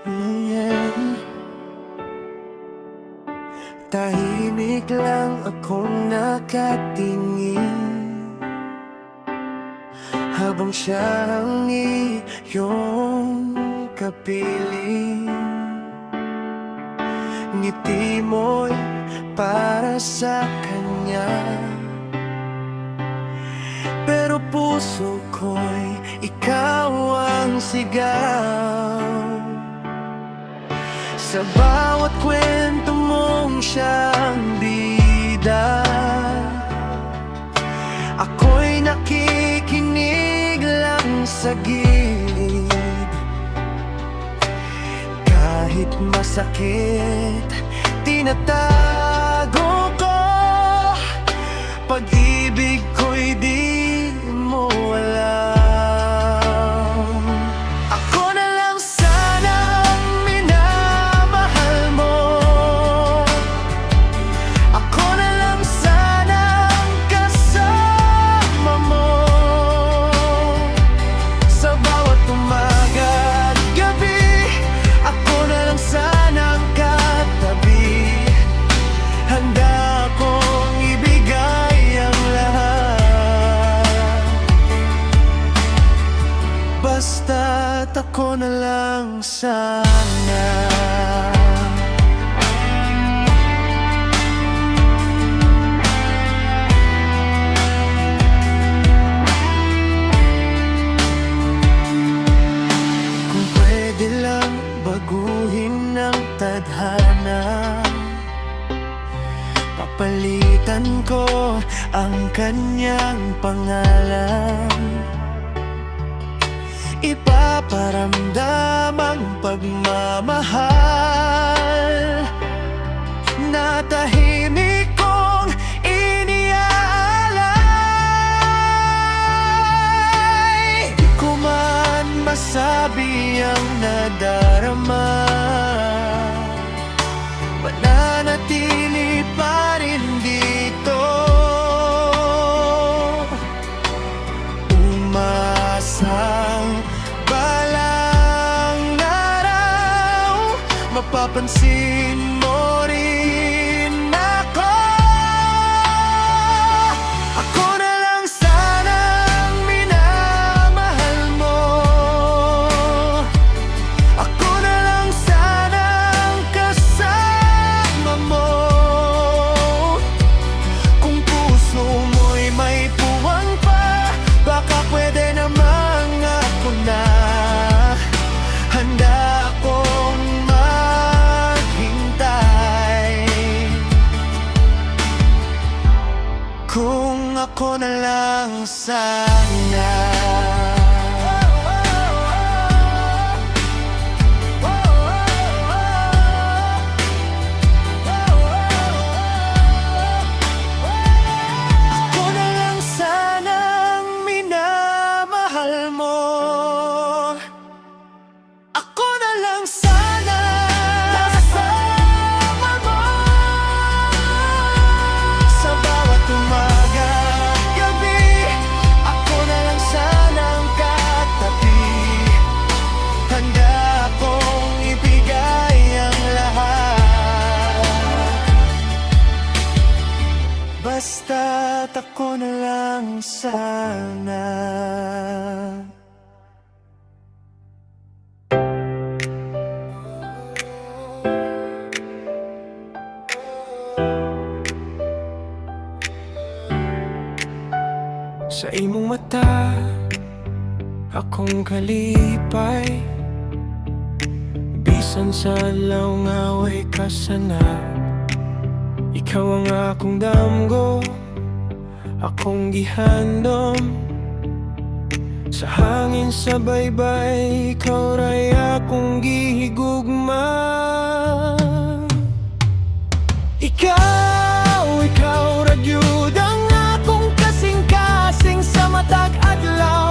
Yeah. Tahimik lang akong nakatingin habang siya ang iyong kapiling. Ngiti mo'y para sa kanya, pero puso ko'y ikaw ang sigaw. Sa bawat kwento mong siyang bida, ako'y nakikinig lang sa gilid. Kahit masakit, tinatago ko. Pag-ibig ko'y di mo alam. Ako na lang sana ang minamahal mo. Ako na lang sana ang kasama mo. Sa bawat umaga at gabi, ako na lang sana ang katabi. Handa akong ibigay ang lahat, basta't ako na lang sana. Kung pwede lang baguhin ang tadhana, papalitan ko ang kanyang pangalan. Ipaparamdam ang pagmamahal na tahimik kong iniaalay. Di ko man masabi ang nadarama, mananatili pa rin dito. Umasang balang araw, mapapansin mo rin ako. Ako na lang sana ang minamahal mo. Ako na lang sana ang kasama mo. Kung puso mo'y may puwang pa, baka pwede namang ako na. Handa akong maghintay. Kung ako na lang sana. Ako na lang sana ang minamahal mo. Ako na lang sana kasama mo. Sa bawat umaga at gabi, ako na lang sana ang katabi. Handa akong ibigay ang lahat, basta't ako na lang sana. Sa imong mata, akong kalipay. Bisan sa law nga way kasana, ikaw ang akong damgo, akong gihandom. Sa hangin sa baybay, ikaw ray akong gihigugma. Ikaw ra gyud ang akong kasing-kasing sa matag adlaw.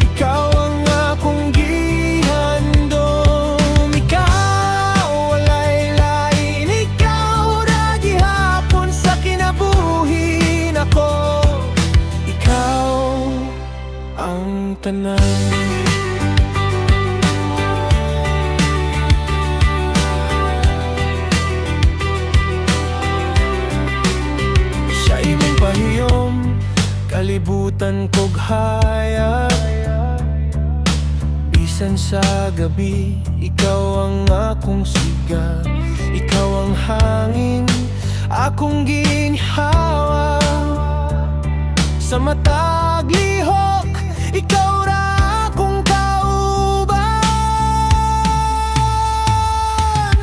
Ikaw ang akong gihandom. Ikaw walay lain, ikaw ra gihapon sa kinabuhi nako. Ikaw ang tanan. kalibutan ko'g hayag. Bisan sa gabi, ikaw ang akong siga. Ikaw ang hangin, akong ginhawa. Sa matag lihok, ikaw ra akong kauban.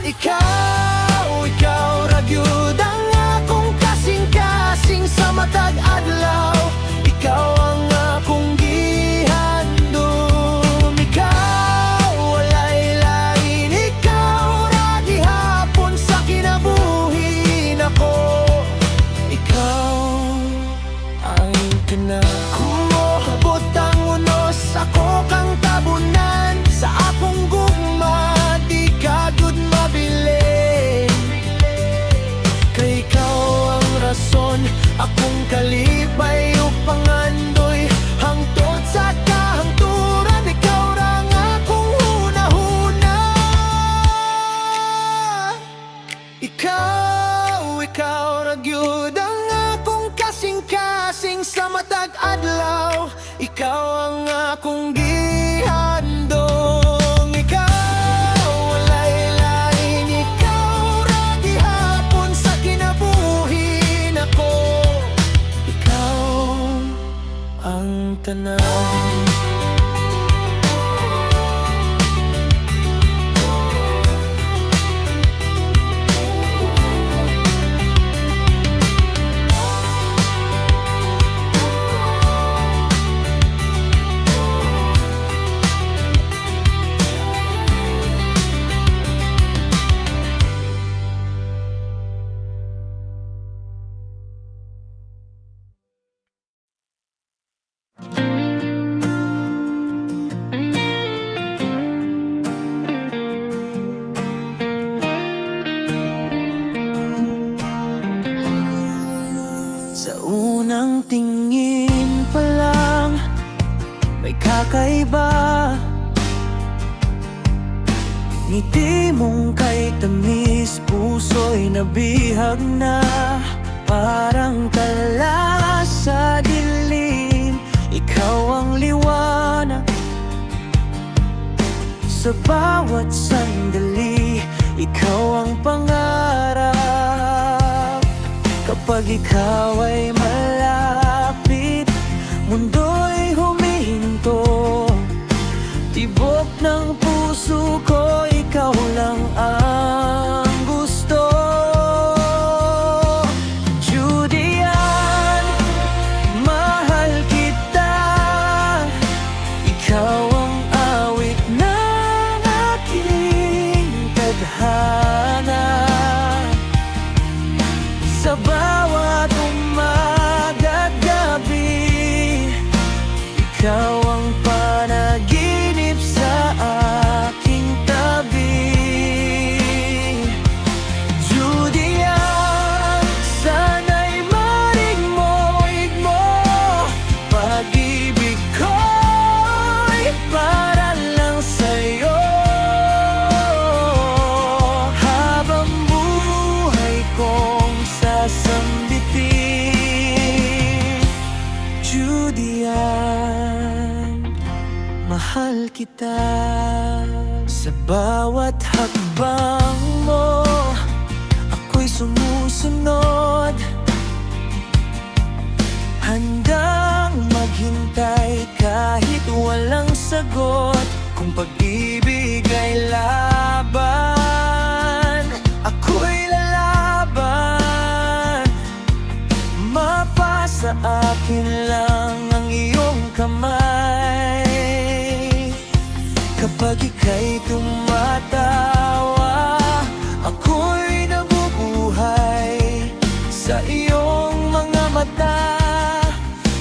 Ikaw ra gyud ang akong kasing-kasing sa matag adlaw. Ikaw ang akong gihandom. Ikaw walay lain, ikaw ra gihapon sa kinabuhi nako. Ikaw ang kana. Kung mohabot ang unos, ako kang tabunan. Sa akong gugma, di ka gud mabili. Kay ikaw ang rason, akong kalipay o pangandoy. Hangtod sa kahangturan, ikaw ra nga akong hunahuna. Ikaw ra gyud ang akong kasing-kasing sa matag adlaw. Ikaw ang akong gihandong. Ikaw walay lain, ikaw ra gihapon sa kinabuhi nako. Ikaw ang tanan. Sa unang tingin pa lang, may kakaiba. Ngiti mong kay tamis, puso'y nabihag na. Parang tala sa dilim, ikaw ang liwanag. Sa bawat sandali, ikaw ang pangarap. Kapag ikaw ay malapit, mundo'y humihinto. Tibok ng puso ko, ikaw lang ang gusto. Judian, mahal kita. Ikaw ang awit ng aking tadhana. Sa bawat umaga't gabi, ikaw ang panaginip sa aking tabi. Judian, sana'y maring mo'y mo. Pag-ibig ko'y para lang sa'yo. Habang buhay kong sasambitin, Judian, mahal kita. Sa bawat hakbang mo, ako'y sumusunod. Handang maghintay kahit walang sagot. Kung pag-ibig ay laban, ako'y lalaban. Mapasa akin lang ang iyong kamay. Kapag ika'y tumatawa, ako'y nabubuhay. Sa iyong mga mata,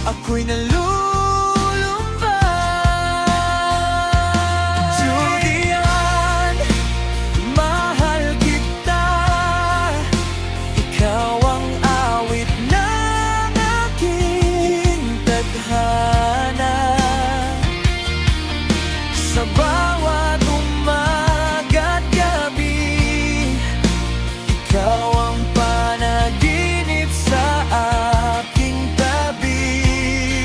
ako'y nalulumbay. Judian, mahal kita. Ikaw ang awit ng aking tadhana. Sa bawat umaga't gabi, ikaw ang panaginip sa aking tabi.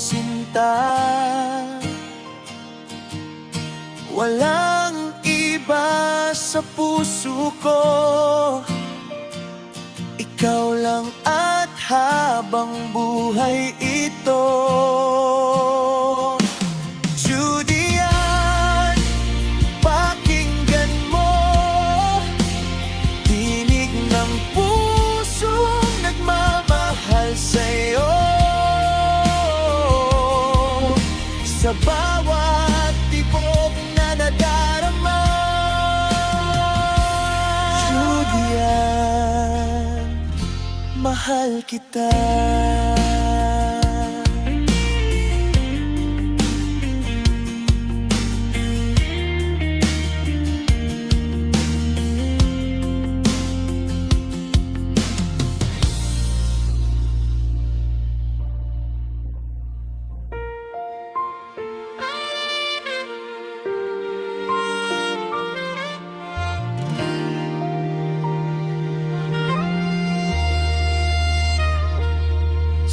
sinta. Walang iba sa puso ko, ikaw lang at habang buhay ito. Judy Ann, pakinggan mo, tinig ng pusong nagmamahal sa'yo. Sa bawat tibok na nadarama, Judy Ann, mahal kita.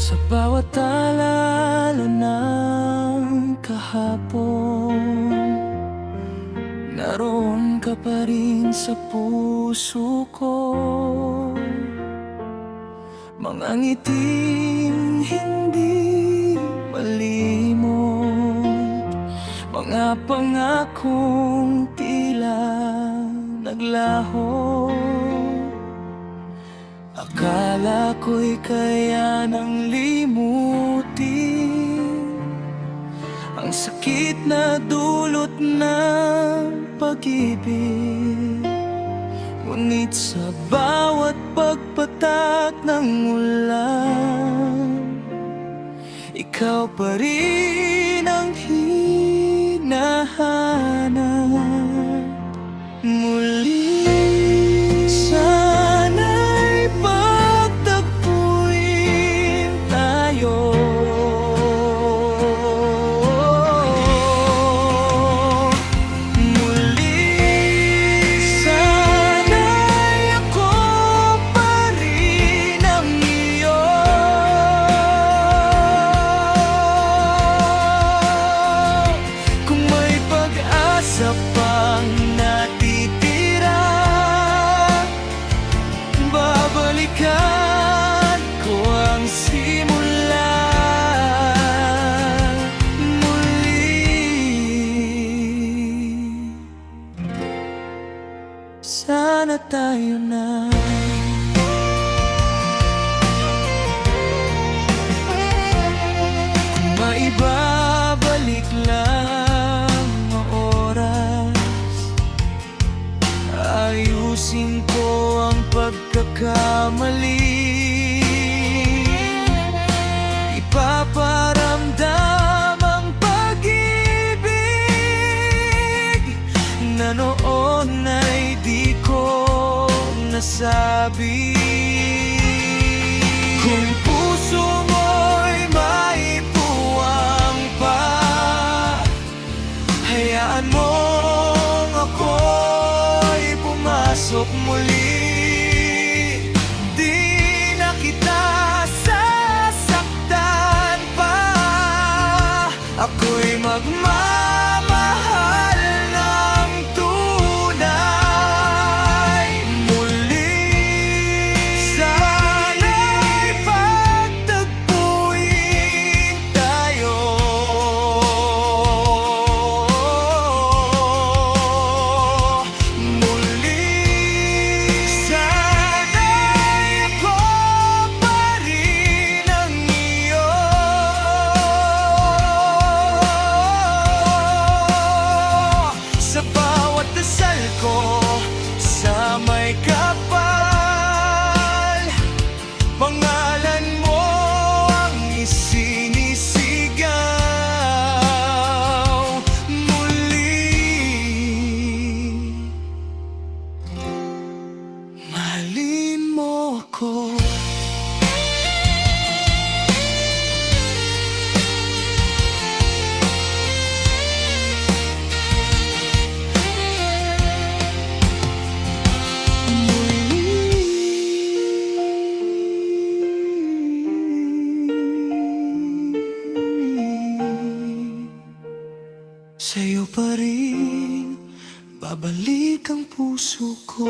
Sa bawat alala ng kahapon, naroon ka pa rin sa puso ko. Mga ngiting hindi malimot, mga pangakong tila naglaho. Akala ko'y kaya nang limutin ang sakit na dulot ng pag-ibig. Ngunit sa bawat pagpatak ng ulan, ikaw pa rin ang hinahanap muli. Sana'y pagtagpuin tayo, muli. Sana'y ako pa rin ang iyo. Kung may pag-asa pang natitira, babalikan ko ang simula muli. Sana tayo na kung maibabalik lang ang oras, ayusin ko ang pagkakamali. Ipaparamdam ang pag-ibig na noon ay di ko nasabi. Kung puso mo'y maipuwang pa, hayaan mong ako'y pumasok muli. Di na kita sasaktan pa, ako'y magmamahal ng tunay muli. Sana'y pagtagpuin tayo, muli. Sana'y ako pa rin ang iyo. muling babalik ang puso ko.